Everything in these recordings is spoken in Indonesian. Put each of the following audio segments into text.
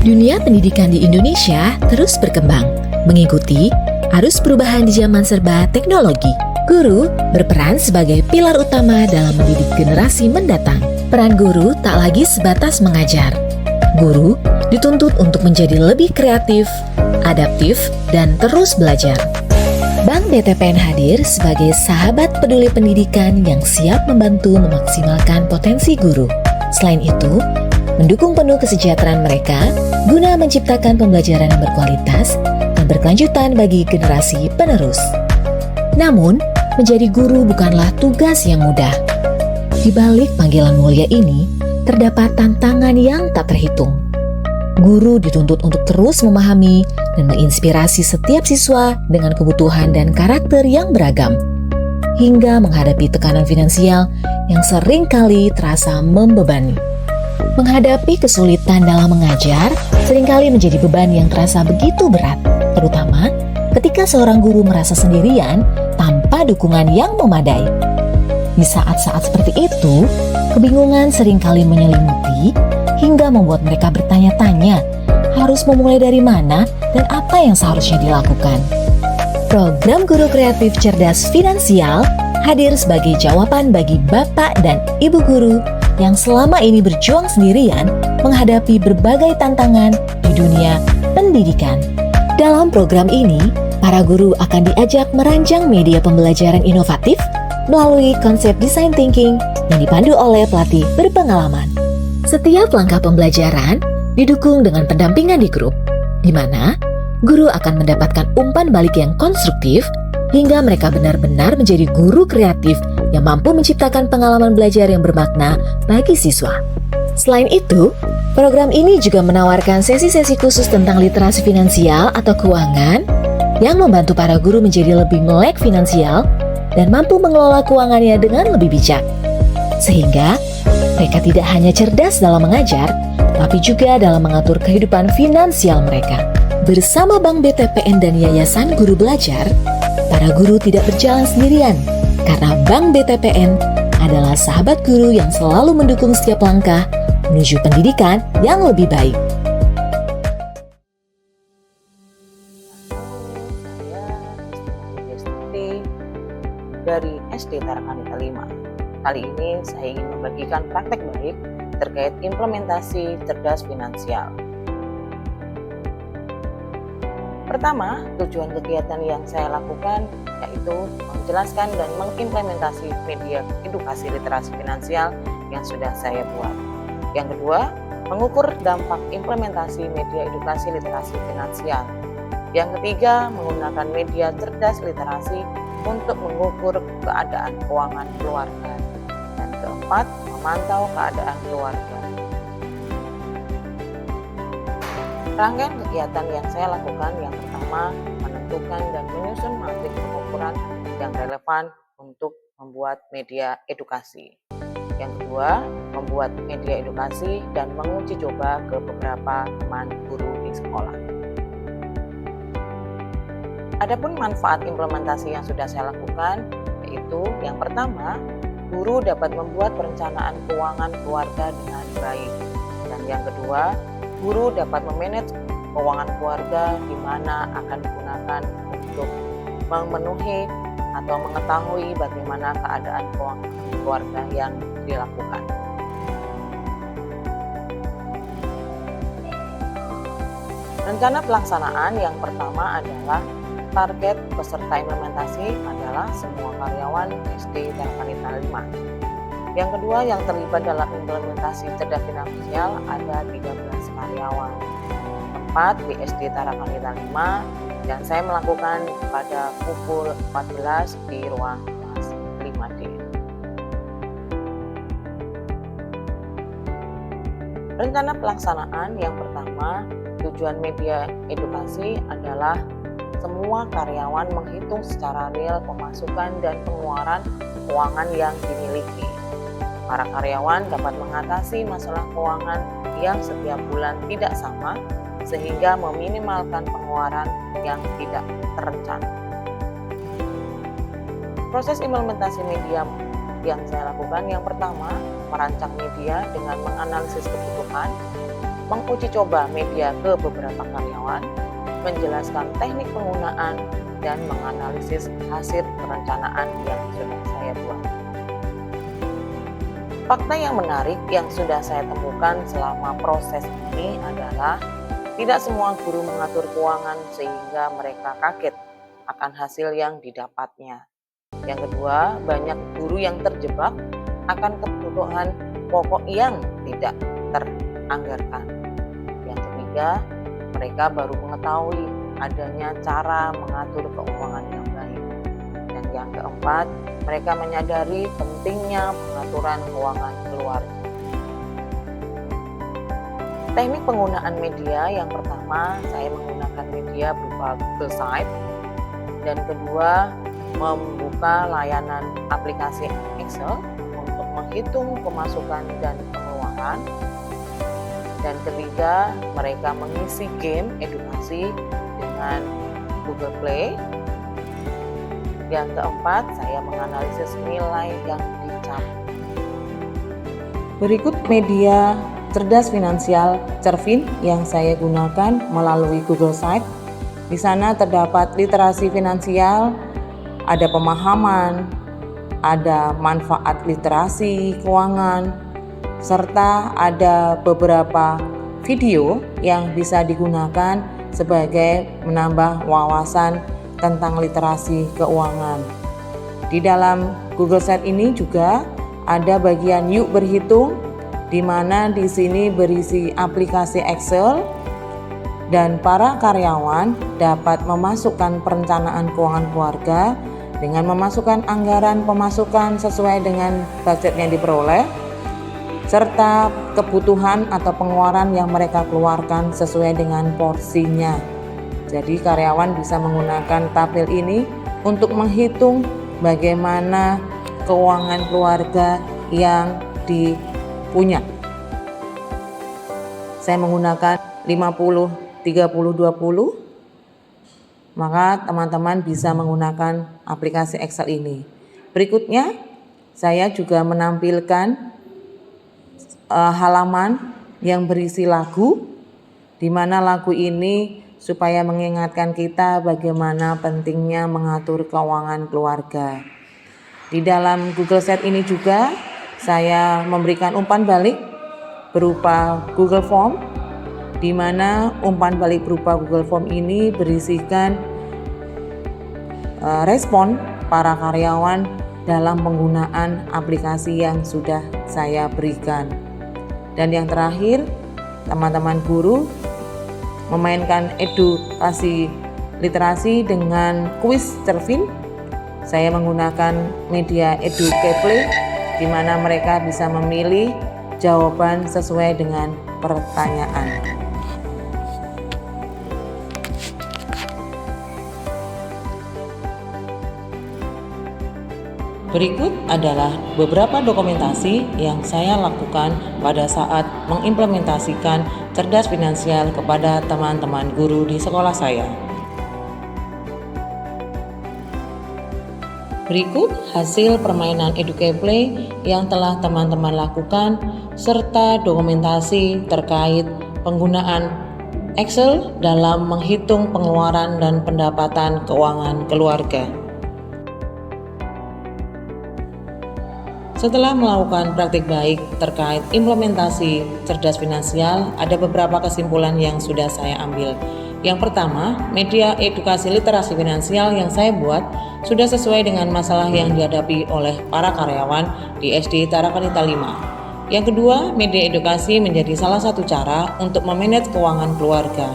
Dunia pendidikan di Indonesia terus berkembang, mengikuti arus perubahan di zaman serba teknologi. Guru berperan sebagai pilar utama dalam mendidik generasi mendatang. Peran guru tak lagi sebatas mengajar. Guru dituntut untuk menjadi lebih kreatif, adaptif, dan terus belajar. Bank BTPN hadir sebagai sahabat peduli pendidikan yang siap membantu memaksimalkan potensi guru. Selain itu, mendukung penuh kesejahteraan mereka guna menciptakan pembelajaran yang berkualitas dan berkelanjutan bagi generasi penerus. Namun, menjadi guru bukanlah tugas yang mudah. Di balik panggilan mulia ini, terdapat tantangan yang tak terhitung. Guru dituntut untuk terus memahami dan menginspirasi setiap siswa dengan kebutuhan dan karakter yang beragam, hingga menghadapi tekanan finansial yang seringkali terasa membebani. Menghadapi kesulitan dalam mengajar seringkali menjadi beban yang terasa begitu berat, terutama ketika seorang guru merasa sendirian tanpa dukungan yang memadai. Di saat-saat seperti itu, kebingungan seringkali menyelimuti hingga membuat mereka bertanya-tanya harus memulai dari mana dan apa yang seharusnya dilakukan. Program Guru Kreatif Cerdas Finansial hadir sebagai jawaban bagi Bapak dan Ibu guru yang selama ini berjuang sendirian menghadapi berbagai tantangan di dunia pendidikan. Dalam program ini, para guru akan diajak merancang media pembelajaran inovatif melalui konsep design thinking yang dipandu oleh pelatih berpengalaman. Setiap langkah pembelajaran didukung dengan pendampingan di grup, di mana guru akan mendapatkan umpan balik yang konstruktif hingga mereka benar-benar menjadi guru kreatif yang mampu menciptakan pengalaman belajar yang bermakna bagi siswa. Selain itu, program ini juga menawarkan sesi-sesi khusus tentang literasi finansial atau keuangan yang membantu para guru menjadi lebih melek finansial dan mampu mengelola keuangannya dengan lebih bijak. Sehingga mereka tidak hanya cerdas dalam mengajar, tapi juga dalam mengatur kehidupan finansial mereka. Bersama Bank BTPN dan Yayasan Guru Belajar, para guru tidak berjalan sendirian, karena Bank BTPN adalah sahabat guru yang selalu mendukung setiap langkah menuju pendidikan yang lebih baik. Saya dari SD Tarakanita 5. Kali ini saya ingin membagikan praktek baik terkait implementasi cerdas finansial. Pertama, tujuan kegiatan yang saya lakukan yaitu menjelaskan dan mengimplementasi media edukasi literasi finansial yang sudah saya buat. Yang kedua, mengukur dampak implementasi media edukasi literasi finansial. Yang ketiga, menggunakan media cerdas literasi untuk mengukur keadaan keuangan keluarga. Dan keempat, memantau keadaan keluarga. Rangkaian kegiatan yang saya lakukan yang pertama, menentukan dan menyusun matrik pengukuran yang relevan untuk membuat media edukasi. Yang kedua, membuat media edukasi dan menguji coba ke beberapa teman guru di sekolah. Adapun manfaat implementasi yang sudah saya lakukan, yaitu yang pertama, guru dapat membuat perencanaan keuangan keluarga dengan baik. Dan yang kedua, guru dapat memanage keuangan keluarga di mana akan digunakan untuk memenuhi atau mengetahui bagaimana keadaan keuangan keluarga yang dilakukan. Rencana pelaksanaan yang pertama adalah target peserta implementasi adalah semua karyawan SD Tarakanita 5. Yang kedua, yang terlibat dalam implementasi cerdas finansial ada 13 karyawan. Tempat di SD Tarakanita 5 dan saya melakukan pada pukul 14 di ruang kelas 5D. Rencana pelaksanaan yang pertama, tujuan media edukasi adalah semua karyawan menghitung secara real pemasukan dan pengeluaran keuangan yang dimiliki. Para karyawan dapat mengatasi masalah keuangan yang setiap bulan tidak sama sehingga meminimalkan pengeluaran yang tidak terencana. Proses implementasi media yang saya lakukan yang pertama, merancang media dengan menganalisis kebutuhan, menguji coba media ke beberapa karyawan, menjelaskan teknik penggunaan, dan menganalisis hasil perencanaan yang sudah saya buat. Fakta yang menarik yang sudah saya temukan selama proses ini adalah tidak semua guru mengatur keuangan sehingga mereka kaget akan hasil yang didapatnya. Yang kedua, banyak guru yang terjebak akan kebutuhan pokok yang tidak teranggarkan. Yang ketiga, mereka baru mengetahui adanya cara mengatur keuangan yang baik. Dan yang keempat, mereka menyadari pentingnya pengaturan keuangan keluarga. Teknik penggunaan media yang pertama, saya menggunakan media berupa Google Site. Dan kedua, membuka layanan aplikasi Excel untuk menghitung pemasukan dan pengeluaran. Dan ketiga, mereka mengisi game edukasi dengan Google Play. Yang keempat, saya menganalisis nilai yang dicapai. Berikut media cerdas finansial Cerfin yang saya gunakan melalui Google Site. Di sana terdapat literasi finansial, ada pemahaman, ada manfaat literasi keuangan, serta ada beberapa video yang bisa digunakan sebagai menambah wawasan tentang literasi keuangan. Di dalam Google Site ini juga ada bagian Yuk Berhitung, di mana di sini berisi aplikasi Excel dan para karyawan dapat memasukkan perencanaan keuangan keluarga dengan memasukkan anggaran pemasukan sesuai dengan budget yang diperoleh, serta kebutuhan atau pengeluaran yang mereka keluarkan sesuai dengan porsinya. Jadi karyawan bisa menggunakan tabel ini untuk menghitung bagaimana keuangan keluarga yang dipunya. Saya menggunakan 50-30-20, maka teman-teman bisa menggunakan aplikasi Excel ini. Berikutnya, saya juga menampilkan halaman yang berisi lagu, di mana lagu ini supaya mengingatkan kita bagaimana pentingnya mengatur keuangan keluarga. Di dalam Google Site ini juga saya memberikan umpan balik berupa Google Form, di mana umpan balik berupa Google Form ini berisikan respon para karyawan dalam penggunaan aplikasi yang sudah saya berikan. Dan yang terakhir, teman-teman guru memainkan edukasi literasi dengan kuis Cerfin. Saya menggunakan media Educable, di mana mereka bisa memilih jawaban sesuai dengan pertanyaan. Berikut adalah beberapa dokumentasi yang saya lakukan pada saat mengimplementasikan cerdas finansial kepada teman-teman guru di sekolah saya. Berikut hasil permainan Educable yang telah teman-teman lakukan serta dokumentasi terkait penggunaan Excel dalam menghitung pengeluaran dan pendapatan keuangan keluarga. Setelah melakukan praktik baik terkait implementasi cerdas finansial, ada beberapa kesimpulan yang sudah saya ambil. Yang pertama, media edukasi literasi finansial yang saya buat sudah sesuai dengan masalah yang dihadapi oleh para karyawan di SD Tarakanita 5. Yang kedua, media edukasi menjadi salah satu cara untuk memanage keuangan keluarga.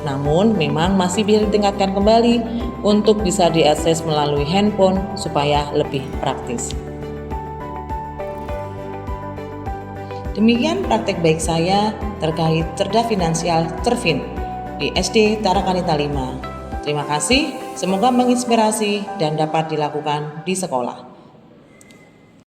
Namun, memang masih bisa ditingkatkan kembali untuk bisa diakses melalui handphone supaya lebih praktis. Demikian praktek baik saya terkait cerdas finansial Cerfin di SD Tarakanita 5. Terima kasih, semoga menginspirasi dan dapat dilakukan di sekolah.